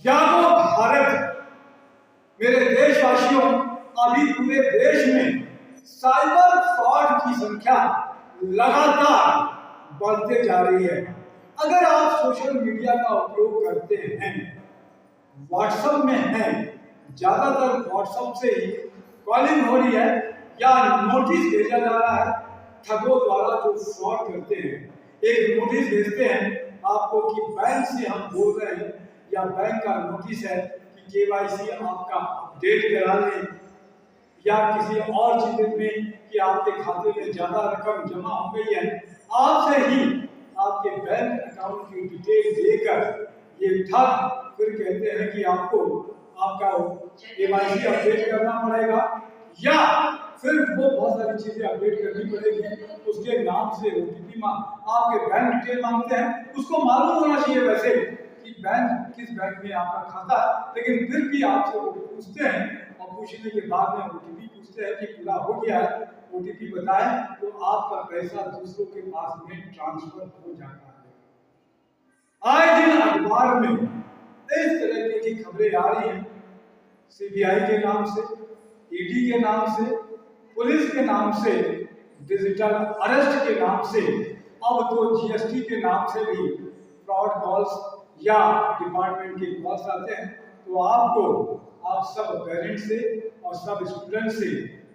जागो भारत। मेरे देशवासियों, अभी पूरे देश में साइबर फ्रॉड की संख्या लगातार बढ़ते जा रही है। अगर आप सोशल मीडिया का उपयोग करते हैं, व्हाट्सएप में हैं, ज्यादातर व्हाट्सएप से ही कॉलिंग हो रही है या नोटिस भेजा जा रहा है। ठगों द्वारा जो फ्रॉड करते हैं, एक नोटिस भेजते हैं आपको कि बैंक से हम बोल रहे हैं या बैंक का नोटिस है कि केवाईसी आपका अपडेट करा लें, या किसी और चीज में कि आपके खाते में ज्यादा रकम जमा हो गई है। आपसे ही आपके बैंक अकाउंट की डिटेल लेकर ये ठग फिर कहते हैं कि आपको आपका केवाईसी अपडेट करना पड़ेगा, या फिर वो बहुत सारी चीजें अपडेट करनी पड़ेगी। उसके नाम से ओटीपी आपके बैंक डिटेल मांगते हैं। उसको मालूम होना चाहिए वैसे कि बैंक किस बैंक में आपका खाता है, लेकिन फिर भी आपसे वो पूछते हैं और पूछने के बाद में ओटीपी पूछते हैं कि पूरा हो गया है, ओटीपी बताएं, तो आपका पैसा दूसरों के पास में ट्रांसफर हो जाता है। आए दिन अखबार में इस तरह की खबरें आ रही हैं, सीबीआई के नाम से, ईडी के नाम से, पुलिस के नाम से, डिजिटल अरेस्ट के नाम से, अब तो जीएसटी के नाम से भी फ्रॉड कॉल्स या डिपार्टमेंट के कॉल्स आते हैं। तो आप सब पेरेंट्स से और सब स्टूडेंट से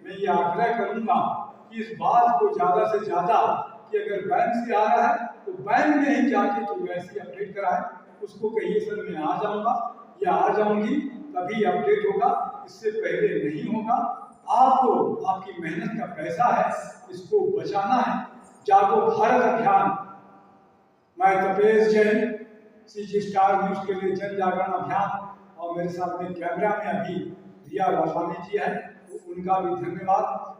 मैं ये आग्रह करूंगा कि इस बात को ज्यादा से ज्यादा कि अगर बैंक से आ रहा है तो बैंक में ही जाके केवाईसी अपडेट कराएं। उसको कहिए सर मैं आ जाऊंगा या आ जाऊंगी तभी अपडेट होगा, इससे पहले नहीं होगा। आपको आपकी मेहनत का पैसा है, इसको बचाना है। जागो भारत अभियान। मैं Tapesh Jain, CG star news के लिए जन जागरण अभियान, और मेरे साथ में कैमरा में अभी रिया लालवानी जी है, तो उनका भी धन्यवाद।